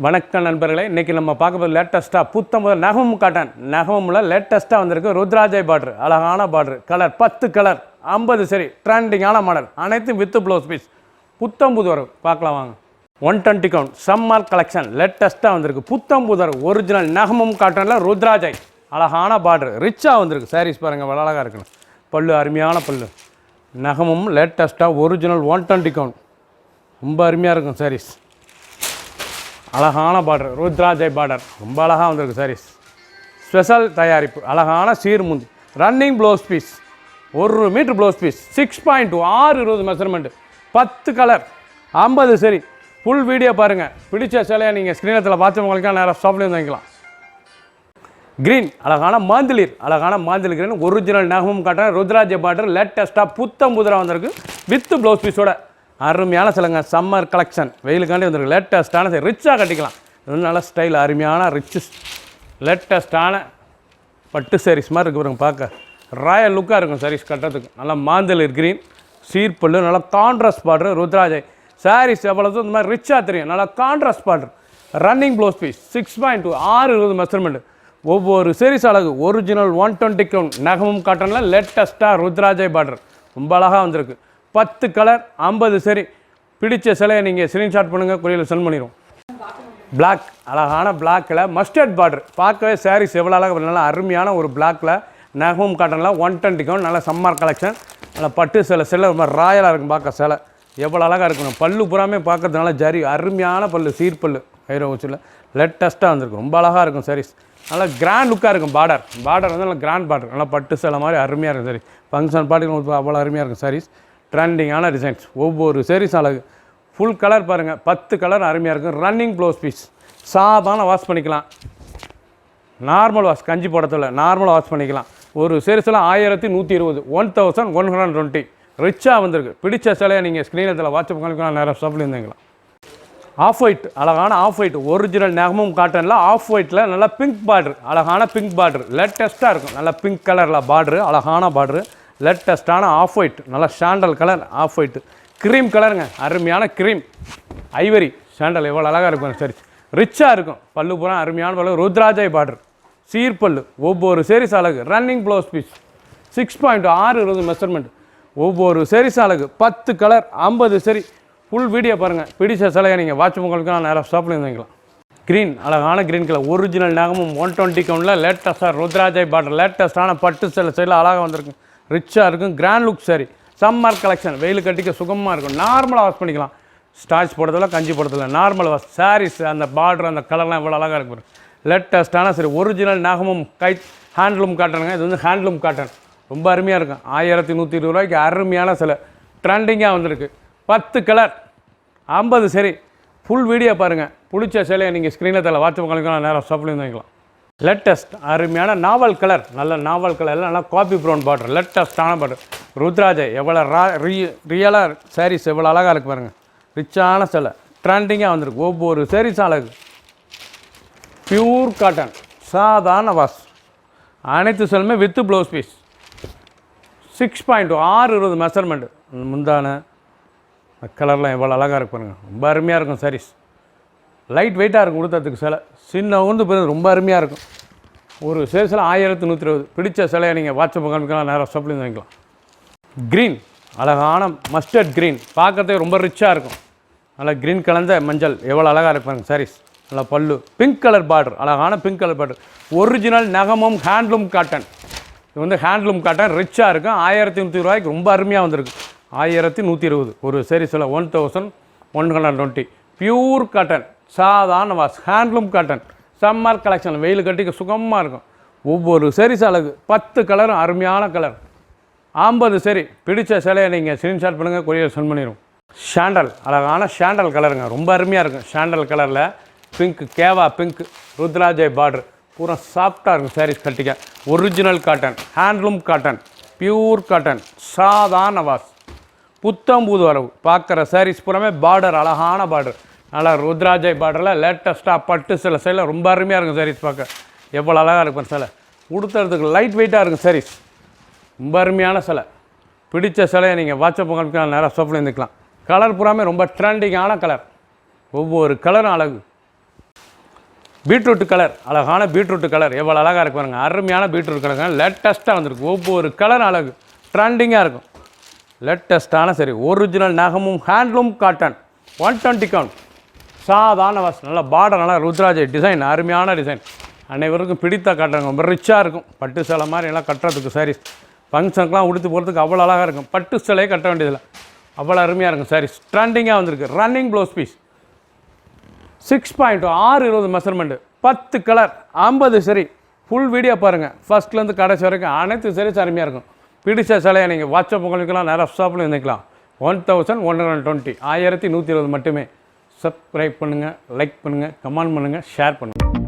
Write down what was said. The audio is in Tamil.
வணக்கம் நண்பர்களே, இன்றைக்கி நம்ம பார்க்க போது லேட்டஸ்ட்டாக புத்தம்பது நகமும் காட்டன் நகமும்ல லேட்டஸ்ட்டாக வந்திருக்கு. ருத்ராஜை பார்டர், அழகான பார்டர், கலர் 10 கலர் 50 சரி, ட்ரெண்டிங்கான மாடல், அனைத்தும் வித் ப்ளவுஸ் பீஸ், புத்தம்புது வரும். பார்க்கலாம் வாங்க. 120 கவுண்ட் சம்மர் கலெக்ஷன் லேட்டஸ்ட்டாக வந்திருக்கு. புத்தம்புது வரும், ஒரிஜினல் நகமும் காட்டனில் ருத்ராஜை, அழகான பார்டர், ரிச்சாக வந்திருக்கு. சாரீஸ் பாருங்கள், அழகாக இருக்குன்னு, பல்லு அருமையான பல்லு, நகமும் லேட்டஸ்ட்டாக ஒரிஜினல் 120 கவுண்ட், ரொம்ப அருமையாக இருக்கும் சாரீஸ். அழகான பார்டர், ருத்ராஜை பார்டர், ரொம்ப அழகாக வந்திருக்கு சாரீஸ். ஸ்பெஷல் தயாரிப்பு, அழகான சீர்முந்தி, running blouse piece, 1 metre blouse piece, 6.2 620 measurement, 10 colour 50 சரி. ஃபுல் வீடியோ பாருங்கள். பிடிச்ச சிலையை நீங்கள் ஸ்க்ரீனத்தில் பார்த்தவங்களுக்காக நேராக ஷாப்லேயும் வாங்கிக்கலாம். க்ரீன், அழகான மாந்திலிர், அழகான மாந்தில் க்ரீன், ஒரிஜினல் நகமும் காட்டுறேன். ருத்ராஜை பார்டர் லேட்டஸ்ட்டாக புத்தம் புதிராக வந்திருக்கு வித் ப்ளவுஸ் பீஸோட. அருமையான சிலங்க, சம்மர் கலெக்ஷன், வெயிலுக்காண்டி வந்துருக்கு. லேட்டஸ்ட்டான சரி, ரிச்சாக கட்டிக்கலாம். இது நல்ல ஸ்டைல், அருமையான ரிச்சு லேட்டஸ்ட்டான பட்டு சாரீஸ் மாதிரி இருக்குது பாருங்க. பார்க்க ராயல் லுக்காக இருக்கும் சாரீஸ் கட்டுறதுக்கு. நல்லா மாந்தளிர் க்ரீன், சீர்பல்லு, நல்லா கான்ட்ராஸ்ட் பார்டர். ருத்ராஜை சாரீஸ் எவ்வளவு இந்த மாதிரி ரிச்சாக தெரியும். நல்லா contrast border, running blouse piece, 6.2 620 measurement. ஒவ்வொரு சாரீஸ் அழகு, ஒரிஜினல் 120 கவுண்ட் நகமும் காட்டனில் லேட்டஸ்ட்டாக ருத்ராஜை பார்டர், ரொம்ப அழகாக வந்திருக்கு. 10 கலர் 50 சரி. பிடிச்ச சிலையை நீங்கள் ஸ்க்ரீன்ஷாட் பண்ணுங்கள், கொரியரில் சென்ட் பண்ணிடுவோம். பிளாக், அழகான பிளாக்கில் மஸ்டர்ட் பார்டர், பார்க்கவே சாரீஸ் எவ்வளோ அழகாக, நல்லா அருமையான ஒரு பிளாக்கில் நகமும் காட்டனில் 120 கவுண்ட், நல்லா சம்மர் கலெக்ஷன், நல்லா பட்டு சிலை ரொம்ப ராயலாக இருக்கும். பார்க்க சிலை எவ்வளோ அழகாக இருக்கணும். பல்லு புறாமே பார்க்கறதுனால ஜரி, அருமையான பல்லு, சீர்பல்லு, ஹைரோ வச்சுல லேட்டஸ்ட்டாக வந்திருக்கும். ரொம்ப அழகாக இருக்கும் சாரீஸ். நல்லா கிராண்ட் லுக்காக இருக்கும். பார்டர் வந்து நல்லா கிராண்ட் பார்டர், நல்லா பட்டு சிலை மாதிரி அருமையாக இருக்கும் சாரி. ஃபங்க்ஷன் பார்ட்டிக்கு அவ்வளோ அருமையாக இருக்கும் சாரீஸ். ட்ரெண்டிங்கான டிசைன்ஸ், ஒவ்வொரு சாரீஸ் அழகு. ஃபுல் கலர் பாருங்கள், 10 கலர் அருமையாக இருக்கும். ரன்னிங் ப்ளவுஸ் பீஸ், சாதாரண வாஷ் பண்ணிக்கலாம். நார்மல் வாஷ், கஞ்சி போடத்தில் நார்மலாக வாஷ் பண்ணிக்கலாம். ஒரு சாரீஸில் 1120 1120 ரிச்சாக வந்திருக்கு. பிடிச்ச சிலையை நீங்கள் ஸ்க்ரீனத்தில் வாட்ஸ்அப் பண்ணிக்கலாம், நேரம் ஷாப்பில் இருந்தீங்களா. ஆஃப் ஒயிட், அழகான ஆஃப் ஒயிட், ஒரிஜினல் நகமும் காட்டனில் ஆஃப் ஒயிட்டில் நல்லா பிங்க் பார்டர், அழகான பிங்க் பார்டர், லேட்டஸ்ட்டாக இருக்கும். நல்லா பிங்க் கலரில் பார்டரு, அழகான பார்டரு, லேட்டஸ்ட்டான ஆஃப் ஒயிட், நல்லா sandal colour of white, cream கலருங்க, அருமையான க்ரீம் ஐவரி சாண்டல், எவ்வளோ அழகாக இருக்கும். சரி, ரிச்சாக இருக்கும். பல்லு பூரா அருமையான பல்லு, ருத்ராஜை பார்டர், சீர்பல்லு, ஒவ்வொரு சாரீஸ் அழகு. ரன்னிங் ப்ளவுஸ் பீஸ், 6.2 620 மெஷர்மெண்ட், ஒவ்வொரு சாரீஸ் அழகு. 10 கலர் 50 சரி. ஃபுல் வீடியோ பாருங்கள். பிடிச்ச சிலையை நீங்கள் வாட்ச் உங்களுக்கு நான் நேராக ஷாப்பில் இருந்துக்கலாம். க்ரீன், அழகான க்ரீன் கலர், ஒரிஜினல் நகமும் 120 கவுண்டில் லேட்டஸ்ட்டாக ருத்ராஜை பார்டர், லேட்டஸ்ட்டான பட்டு சிலை சைடில் அழகாக வந்திருக்கு. ரிச்சாக இருக்கும், grand look sari, summer collection, வெயில் கட்டிக்க சுகமாக இருக்கும். நார்மலாக வாஷ் பண்ணிக்கலாம். ஸ்டார்ச் போடுறதில்ல, கஞ்சி போடுறதில்ல, நார்மல் வாஷ். சாரீஸ் அந்த பார்டர், அந்த கலர்லாம் எவ்வளோ அழகாக இருக்கும். லேட்டஸ்ட்டான சரி, ஒரிஜினல் நகமும் ஹேண்ட்லூம் காட்டனுங்க. இது வந்து ஹேண்ட்லூம் காட்டன், ரொம்ப அருமையாக இருக்கும். 1120 ரூபாய்க்கு அருமையான சிலை, ட்ரெண்டிங்காக வந்திருக்கு. 10 கலர் 50 சரி. ஃபுல் வீடியோ பாருங்கள். பிடிச்ச சிலையை நீங்கள் ஸ்க்ரீனில் தர வாட்ஸ்அப் பண்ணிக்கலாம், நேரம் ஷாப்பில் வாங்கிக்கலாம். லேட்டஸ்ட் அருமையான நாவல் கலர், நல்ல நாவல் கலரில் நல்லா காபி ப்ரௌன் பார்டர், லேட்டஸ்ட்டான பார்டர். ருத்ராஜை எவ்வளோ ரியலாக சாரீஸ் எவ்வளோ அழகாக இருக்குது பாருங்கள். ரிச்சான சிலை, ட்ரெண்டிங்காக வந்திருக்கு. ஒவ்வொரு சாரீஸும் அழகு. பியூர் காட்டன், சாதாரண வாஷ், அனைத்து Chilume with blouse piece, 6.2 620 measurement. முந்தான கலர்லாம் எவ்வளோ அழகாக இருக்கு பாருங்கள். ரொம்ப அருமையாக இருக்கும் சாரீஸ். லைட் வெயிட்டாக இருக்கும். கொடுத்ததுக்கு சிலை சின்ன உந்து போய் ரொம்ப அருமையாக இருக்கும். ஒரு சேல்ஸில் 1120. பிடிச்ச சிலையை நீங்கள் வாட்ஸ்அப் காமிக்கலாம், நேரம் ஷாப்லேருந்து வாங்கிக்கலாம். க்ரீன், அழகான மஸ்டர்ட் க்ரீன், பார்க்கறதுக்கு ரொம்ப ரிச்சாக இருக்கும். நல்லா க்ரீன் கலந்த மஞ்சள், எவ்வளோ அழகாக இருப்பாங்க சாரீஸ். நல்லா பல்லு, பிங்க் கலர் பார்டர், அழகான பிங்க் கலர் பார்டர், ஒரிஜினல் நகமும் ஹேண்ட்லூம் காட்டன். இது வந்து ஹேண்ட்லூம் காட்டன், ரிச்சாக இருக்கும். 1120 ரூபாய்க்கு ரொம்ப அருமையாக வந்திருக்கு. 1120 ஒரு சாரீஸில் 1120 பியூர் காட்டன், சாதாரண wash, handloom cotton, summer collection, வெயில் கட்டிக்க சுகமாக இருக்கும். ஒவ்வொரு சாரீஸ் அழகு. 10 கலரும் அருமையான கலர், 50 சரி. பிடிச்ச சிலையை நீங்கள் ஸ்க்ரீன்ஷாட் பண்ணுங்கள், கொரியர் சென்ட் பண்ணிடுவோம். சாண்டல், அழகான சாண்டல் கலருங்க, ரொம்ப அருமையாக இருக்கும். சாண்டல் கலரில் பிங்க், கேவா பிங்க், ருத்ராஜை பார்டர், பூரா சாஃப்டாக இருக்கும் சாரீஸ் கட்டிக்க. Original cotton, handloom cotton, pure cotton, சாதாரண வாஷ், புத்தம்பூது வரவு. பார்க்குற சாரீஸ் பூராமே பார்டர், அழகான பார்டர், நல்லா ருத்ராஜை பார்டரில் லேட்டஸ்ட்டாக பட்டு சில சைடில் ரொம்ப அருமையாக இருக்கும் சாரீஸ். பார்க்க எவ்வளோ அழகாக இருக்கும் சிலை. உடுத்துறதுக்கு லைட் வெயிட்டாக இருக்கும் சாரீஸ், ரொம்ப அருமையான சிலை. பிடிச்ச சிலையை நீங்கள் வாட்ஸ்அப் காமிக்கலாம், நேராக ஷாப்பில் இருந்துக்கலாம். கலர் பூராமே ரொம்ப ட்ரெண்டிங்கான கலர், ஒவ்வொரு கலரும் அழகு. பீட்ரூட் கலர், அழகான பீட்ரூட் கலர், எவ்வளோ அழகாக இருக்கு பாருங்க. அருமையான பீட்ரூட் கலர், லேட்டஸ்ட்டாக வந்திருக்கு. ஒவ்வொரு கலர் அழகு, ட்ரெண்டிங்காக இருக்கும். லேட்டஸ்ட்டான சரி, ஒரிஜினல் நகமும் ஹேண்ட்லூம் காட்டன், 120 கவுண்ட், சாதாரண வாசம், நல்லா பார்டர், நல்லா ருத்ராஜ் டிசைன், அருமையான டிசைன், அனைவருக்கும் பிடித்த காட்டுறாங்க. ரொம்ப ரிச்சாக இருக்கும். பட்டு சேலை மாதிரி எல்லாம் கட்டுறதுக்கு சாரீஸ், ஃபங்க்ஷனுக்குலாம் உடுத்து போகிறதுக்கு அவ்வளோ அழகாக இருக்கும். பட்டு சேலையே கட்ட வேண்டியதில்லை, அவ்வளோ அருமையாக இருக்கும் சாரீஸ். ட்ரெண்டிங்காக வந்திருக்கு. Running blouse piece, 6.620 measurement, 10 colour, 50 சரி. ஃபுல் வீடியோ பாருங்கள், ஃபஸ்ட்லேருந்து கடைசி வரைக்கும் அனைத்து சாரீஸ் அருமையாக இருக்கும். பிடிச்ச சிலையை நீங்கள் வாட்ஸ்அப் உங்களுக்கெல்லாம் நேராக ஷாப்பில் இருந்துக்கலாம். 1120, 1120 மட்டுமே. சப்ஸ்கிரைப் பண்ணுங்கள், லைக் பண்ணுங்கள், கமெண்ட் பண்ணுங்கள், ஷேர் பண்ணுங்கள்.